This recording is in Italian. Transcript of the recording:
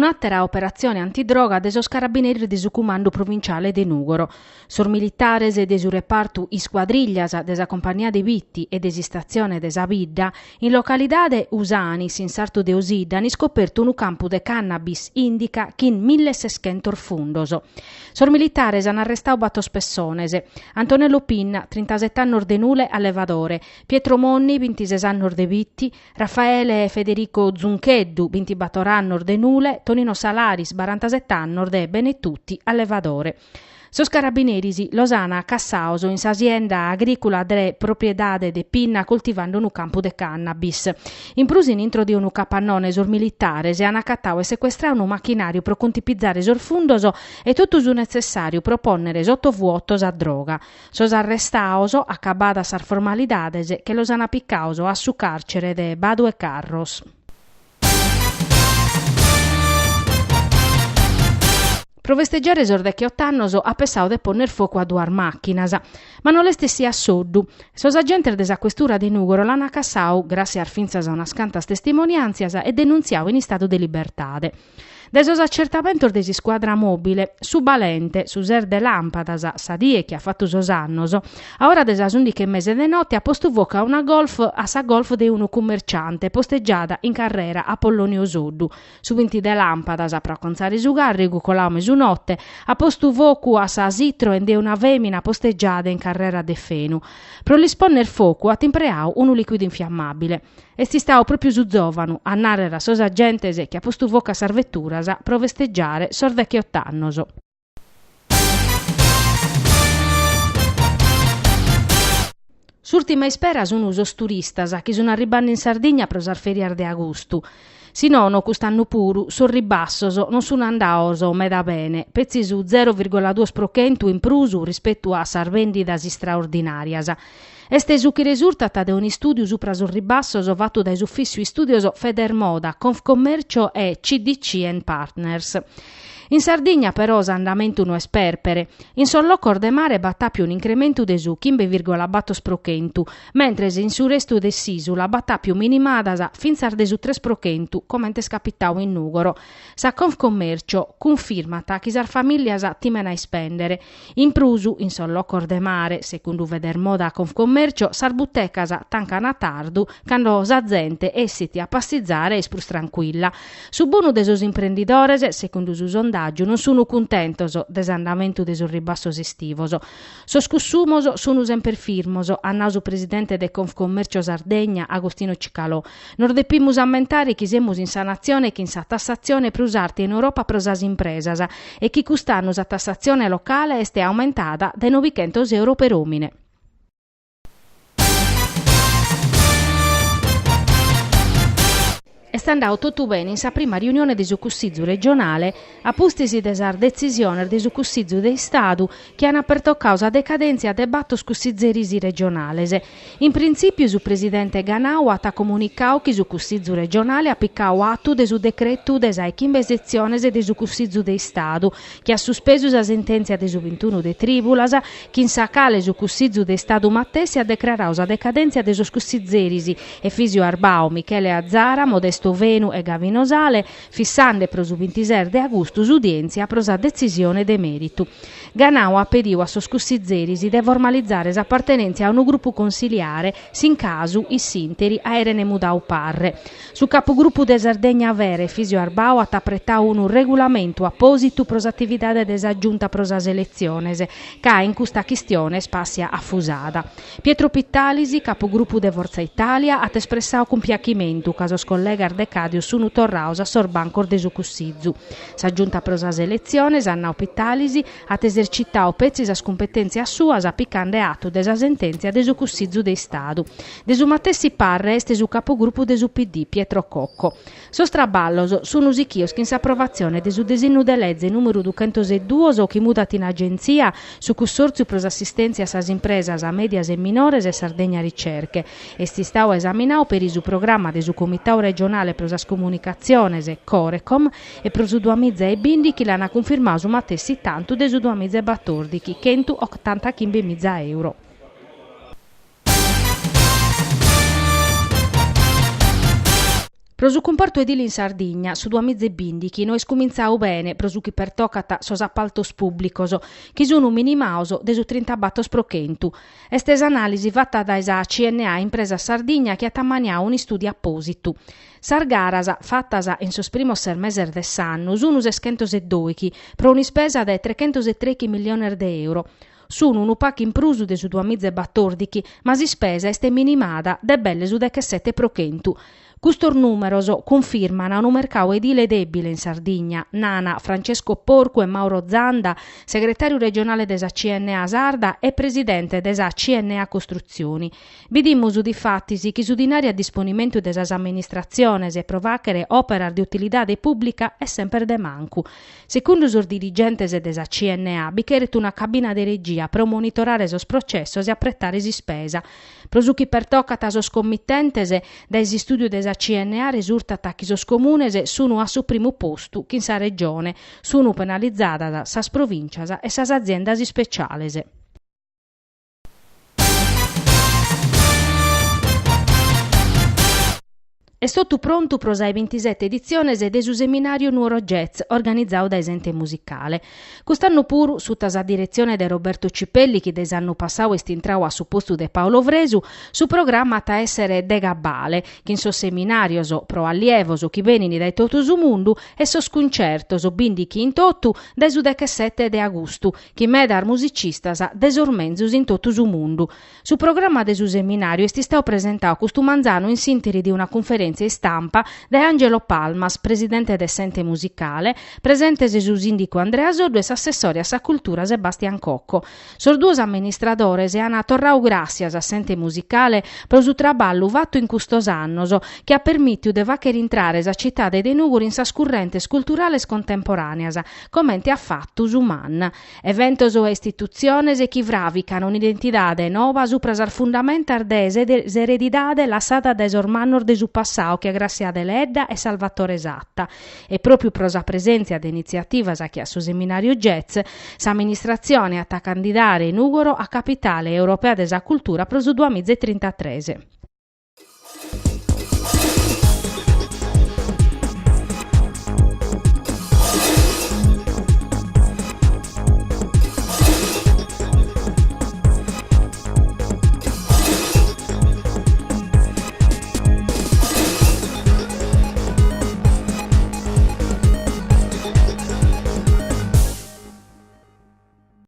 un'altra operazione antidroga desos carabinieri de su comando provinciale de Nugoro. Sor militares de su repartu Isquadriglias desa compagnia de Vitti e desistazione de Sabidda, in localidade Usanis, in sarto de Osidda, ni scoperto un campo de cannabis indica chin 1600 fundoso. Sor militares han arrestau batto spessonese, Antonello Pinna, 37 anni de Nule, allevadore, Pietro Monni, 26 anni de Vitti, Raffaele Federico Zuncheddu, 24 anni de Nule, Tonino Salaris, 47 anni de Benetutti, allevadore. Sos carabinerisi Losana Cassauso in s'azienda agricola de propriedade de Pinna coltivando un campo de cannabis. In prusin intro di un capannone sor militare se han accattau e sequestrau un macchinario pro contipizzare sor fundoso e tutto su necessario proponnere sotto vuotos a droga. Sos arrestauso acabada sar formalidades che los han appiccauso a su carcere de Badu e Carros. Pro festeggiare esordecchio ottannoso ha pensato di poner fuoco a due macchinas, ma non le stessi a soddu. Sos agenti della questura di Nugoro l'hanno accassau, grazie a finzas a una scantas testimonianzias, e denunziau in stato di libertade. Desos accertamentos desi squadra mobile, su Balente, su ser de lampadas, sadie che ha fatto sos annos, a ora desas 11 mese de notte ha posto voca una golf a sa golf de uno commerciante, posteggiata in carrera a Pollonio Soddu. Su 20 de lampadas, pro conzare su garrigu, colau mesunotte, ha posto vocu a sa Citroen de una femina posteggiata in carrera de Fenu. Pro l'isponner fuoco ha timpreau un liquido infiammabile. E si stau proprio su zovanu, a narrere a sos agentes che ha posto voca a sarvetturas pro festeggiare sordecchio ottannoso. S'ultima ispera sono usos turistas che sono arrivando in Sardegna pro sar feriar de agosto. Sinono quest'anno puru sul ribassoso non sono andaoso meda bene, pezzi su 0,2% in prusu rispetto a sar vendidas straordinarias. Este su che risultata da un studio supra sul ribassoso fatto dai uffici studioso Federmoda, Confcommercio e CDC Partners. In Sardegna però s'andamento non è sperpere. In Sollocor de Mare battà più un incremento de su 15,8%, mentre in su resto de Sisula battà più minimadas finzar de su 3%, come ente scapitau in Nugoro. Sa Confcommercio confermata che sar familias timena a spendere. In prusu, in Sollocor de Mare, secondo Federmoda Confcommercio, sar buttecas tancano a tardu, cando sa gente essiti a pastizzare e sprus tranquilla. Su buono de sos imprenditores, secondo su sondaggio, non sono contentos desandamento de sul ribassos estivoso. Sos cussumos sono sempre firmoso, annauso presidente de Confcommercio Sardegna Agostino Cicalò. Non depimus ammentare chi semus in sa nazione che in sa tassazione prusarte in Europa pro sas impresas e chi custanno sa tassazione locale este aumentata de 900 euro per omine. È andato tutto bene in sa prima riunione di su Cussizzu regionale, a pustisi de sar decisione di su Cussizzu de Stadu che hanno aperto causa decadenza de battos cussizzerisi regionales. In principio su presidente Ganau ha comunicato che su Cussizzu regionale ha piccau atto de su decreto de sa sezione de su Cussizzu de Stadu che ha sospeso sa sentenza de su 21 de tribulas che in sa cale su Cussizzu de Stadu Mattesi ha declarau sa decadenza de sus cussizzerisi Efisio Arbau, Michele Azzara, Modesto Venu e Gavino Sale, fissande pro su 26 de agosto s'udienzia pro sa decisione de meritu. Ganau ha pediu a sos cussizzerisi de formalizzare s'appartenenza a un gruppo consiliare, sin casu i sinteri a erene mudau parre. Su capogruppo de Sardegna Vere, Fisio Arbau ha appretau un regolamento apposito pro s'attividade de sa giunta pro sas eleziones, ca in custa chistione spassia affusada. Pietro Pittalisi, capogruppo de Forza Italia, ha espressau compiacchimento ca sos collega Decadio sunu torraus a sorbancor de su Cussizzu. Sa giunta pro sas eleziones annau Pittalisi ha esercitau pezzi sas competenze suas appicande atto de sa sentenza de su Cussizzu de Stadu. De su matessi parre este su capogruppo de su PD Pietro Cocco. Sos traballos sono usichios che in s'approvazione de su designo de legge numero 202 o chi mudat in agenzia su Consorzio pro s'assistenza a sas impresas a medias e minores e Sardegna Ricerche. Esti stau esaminau per su programma de su Comitau regionale pro sas comunicaciones e Corecom e pro su 2020 l'hanno confermato su matessi tanto de su 2014 che 85.000 euro. Pro su comporto edile in Sardegna, su 2020, noi scominciamo bene, pro su chi pertocata sos appaltos pubblicos, che sono minimauso de su 30 battos pro centu. Estesa analisi fatta da esa CNA impresa Sardegna che ha tammaniato un studio apposito. Sargaras fattasa in sos primos 6 mesi dell'anno, sono 602, pro un'ispesa de 303 milioni di euro. Sono un pac in prusu de su 2014, ma si spesa este minimada de belle su 17 pro centu. Custor numeroso confermano un mercato edile debile in Sardegna. Nana, Francesco Porco e Mauro Zanda, segretario regionale desa CNA Sarda e presidente desa CNA Costruzioni. Vidimmo su difattisi che su dinari a disponimento desa amministrazione e provacere opera di utilità pubblica è sempre de mancu. Secondo sus dirigentes desa CNA, bicheret una cabina di regia per monitorare sos processos e apprettare si spesa. Prosuchi per toccata sos committentes dai studio desa CNA risulta che sos comunes sono a su primo posto che in sa regione, sono penalizzata da sas provincias e sas aziendas speciales. È stato pronto pro la 27 edizione de su seminario Nuoro Jazz organizzato da Esente Musicale. Quest'anno pur, sotto la direzione di Roberto Cipelli, che des'anno passato è stintrao a su posto de Paolo Vresu, su programma ta essere de Gabbale, che in so seminario pro allievo chi venini dai tutto su mundu e sos concertos bindi chi in totu dai su 17 de agosto, chi medar musicistas desormenzus in tutto su mundu. Su programma de su seminario è stato presentato questo manzano in sintesi di una conferenza in stampa da Angelo Palmas, presidente del Sente Musicale, presente su sindico Andrea Soddo e assessore a cultura Sebastian Cocco. Sos due amministradores e hanno torrau gracias a Sente Musicale per su traballo fatto in custos annos che ha permesso de vacher entrare a città de Nuguri in sas currentes culturales contemporaneas, commente ha fatto su man. Eventos o istituziones che vravicano un'identità nova su prasar fundamentar de eredidade lasciata da esormannor de su passato che Graziade Ledda e Salvatore Esatta. E proprio pro sa presenza di iniziativa che a su seminario jazz, s'amministrazione atta candidare in Ugoro a capitale europea desa cultura pro su 2033.